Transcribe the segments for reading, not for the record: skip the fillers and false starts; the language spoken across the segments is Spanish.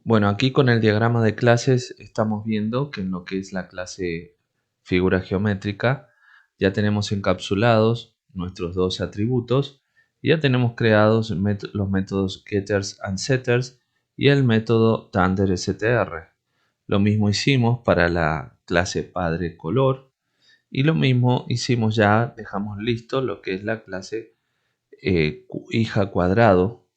Bueno, aquí con el diagrama de clases estamos viendo que en lo que es la clase figura geométrica ya tenemos encapsulados nuestros dos atributos y ya tenemos creados los métodos getters and setters y el método dunderstr. Lo mismo hicimos para la clase padre color y lo mismo hicimos ya, dejamos listo lo que es la clase hija cuadrado.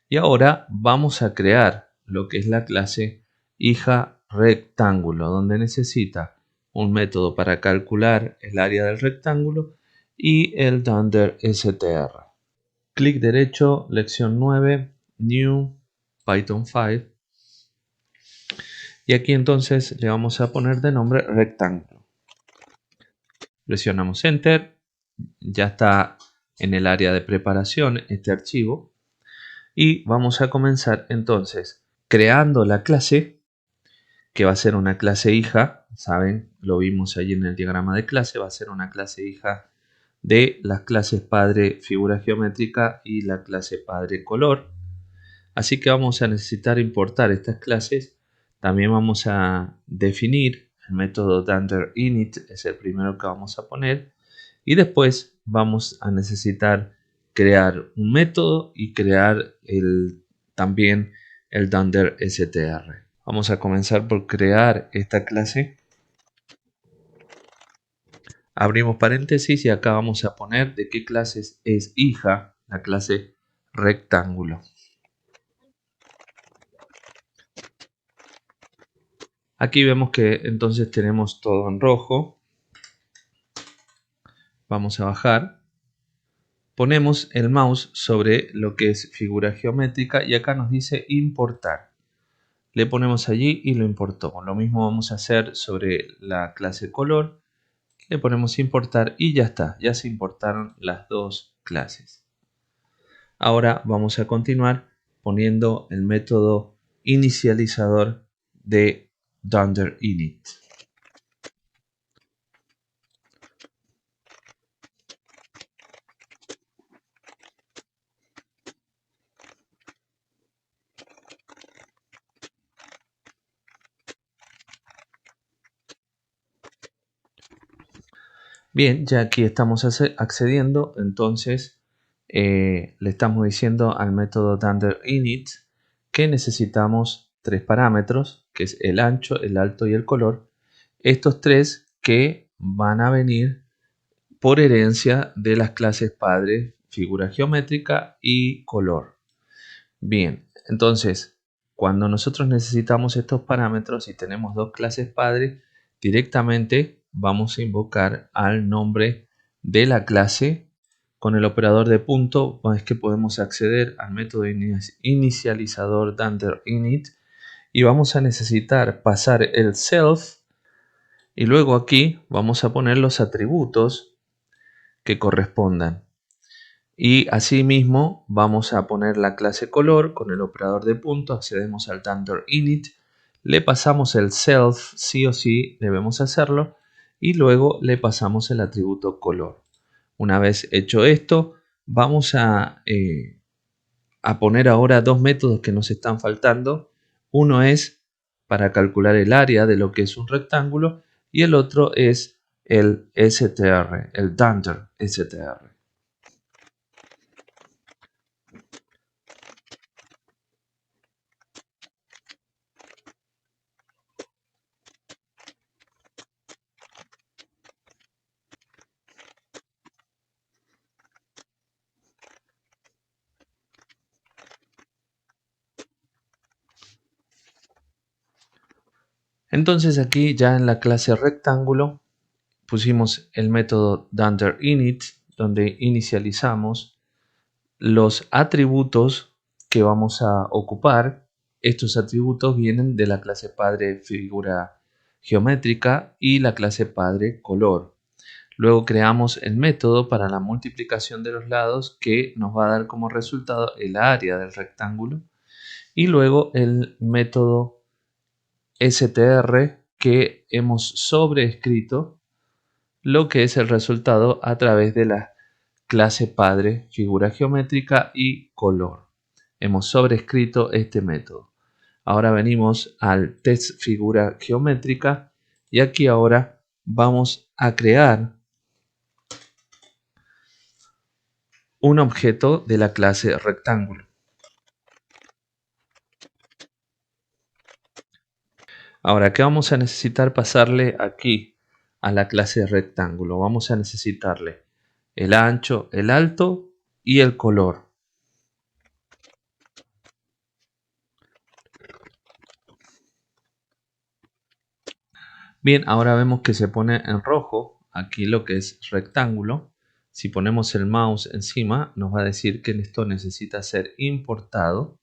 Y ahora vamos a crear lo que es la clase hija rectángulo, donde necesita un método para calcular el área del rectángulo y el dunderstr. Clic derecho, lección 9, New, Python 5. Y aquí entonces le vamos a poner de nombre rectángulo. Presionamos Enter. Ya está en el área de preparación este archivo. Y vamos a comenzar entonces creando la clase, que va a ser una clase hija, ¿saben? Lo vimos allí en el diagrama de clase, va a ser una clase hija de las clases padre figura geométrica y la clase padre color. Así que vamos a necesitar importar estas clases. También vamos a definir el método dunderInit, es el primero que vamos a poner. Y después vamos a necesitar crear un método y crear también el dunderstr. Vamos a comenzar por crear esta clase. Abrimos paréntesis y acá vamos a poner de qué clases es hija la clase rectángulo. Aquí vemos que entonces tenemos todo en rojo. Vamos a bajar. Ponemos el mouse sobre lo que es figura geométrica y acá nos dice importar. Le ponemos allí y lo importó. Lo mismo vamos a hacer sobre la clase color. Le ponemos importar y ya está. Ya se importaron las dos clases. Ahora vamos a continuar poniendo el método inicializador de dunderInit. Bien, ya aquí estamos accediendo, entonces le estamos diciendo al método dunderInit que necesitamos tres parámetros, que es el ancho, el alto y el color. Estos tres que van a venir por herencia de las clases padre, figura geométrica y color. Bien, entonces, cuando nosotros necesitamos estos parámetros y tenemos dos clases padres, directamente vamos a invocar al nombre de la clase. Con el operador de punto es que podemos acceder al método inicializador dunderInit y vamos a necesitar pasar el self y luego aquí vamos a poner los atributos que correspondan. Y asimismo vamos a poner la clase color con el operador de punto, accedemos al dunderInit, le pasamos el self, sí o sí debemos hacerlo, y luego le pasamos el atributo color. Una vez hecho esto, vamos a poner ahora dos métodos que nos están faltando. Uno es para calcular el área de lo que es un rectángulo y el otro es el str, el dunderstr. Entonces aquí ya en la clase rectángulo pusimos el método dunderInit, donde inicializamos los atributos que vamos a ocupar. Estos atributos vienen de la clase padre figura geométrica y la clase padre color. Luego creamos el método para la multiplicación de los lados que nos va a dar como resultado el área del rectángulo. Y luego el método str que hemos sobreescrito lo que es el resultado a través de la clase padre, figura geométrica y color. Hemos sobrescrito este método. Ahora venimos al test figura geométrica y aquí ahora vamos a crear un objeto de la clase rectángulo. Ahora, ¿qué vamos a necesitar pasarle aquí a la clase rectángulo? Vamos a necesitarle el ancho, el alto y el color. Bien, ahora vemos que se pone en rojo aquí lo que es rectángulo. Si ponemos el mouse encima, nos va a decir que esto necesita ser importado.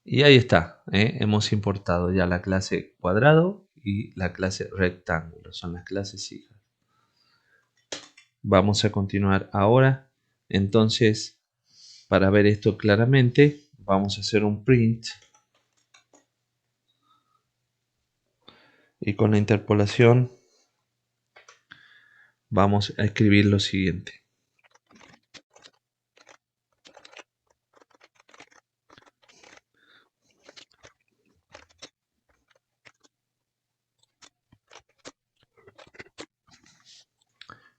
Y ahí está, hemos importado ya la clase cuadrado y la clase rectángulo. Son las clases hijas. Vamos a continuar ahora. Entonces, para ver esto claramente, vamos a hacer un print. Y con la interpolación vamos a escribir lo siguiente.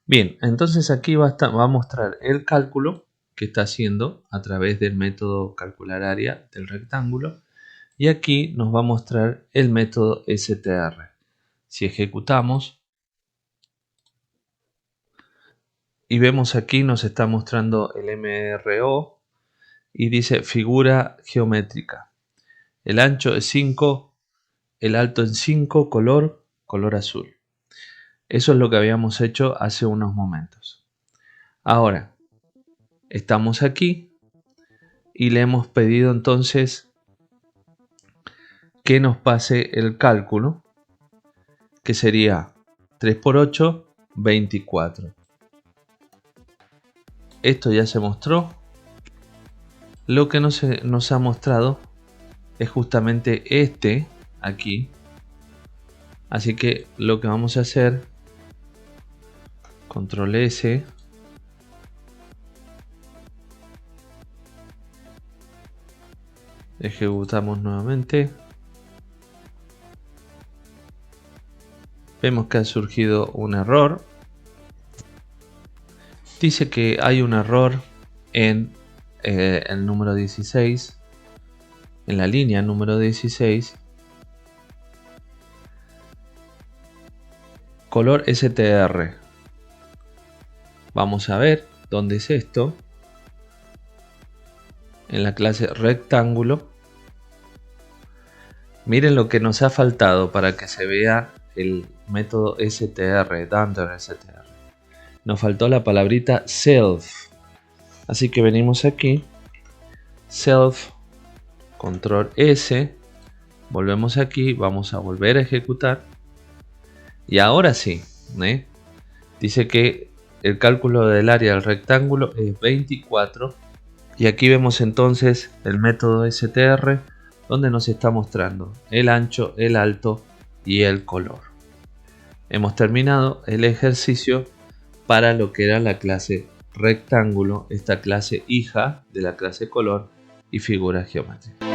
Bien, entonces aquí va a mostrar el cálculo que está haciendo a través del método calcular área del rectángulo. Y aquí nos va a mostrar el método str. Si ejecutamos y vemos aquí nos está mostrando el MRO y dice figura geométrica. El ancho es 5, el alto es 5, color azul. Eso es lo que habíamos hecho hace unos momentos. Ahora, estamos aquí y le hemos pedido entonces que nos pase el cálculo, que sería 3 por 8, 24. Esto ya se mostró. Lo que nos ha mostrado es justamente este aquí. Así que lo que vamos a hacer, control S, ejecutamos nuevamente. Vemos que ha surgido un error. Dice que hay un error en el número 16, en la línea número 16. Color str. Vamos a ver dónde es esto. En la clase rectángulo. Miren lo que nos ha faltado para que se vea el método str, dunder str. Nos faltó la palabrita self. Así que venimos aquí. Self, control S. Volvemos aquí. Vamos a volver a ejecutar. Y ahora sí. Dice que el cálculo del área del rectángulo es 24. Y aquí vemos entonces el método str, donde nos está mostrando el ancho, el alto y el color. Hemos terminado el ejercicio para lo que era la clase rectángulo, esta clase hija de la clase color y figura geométrica.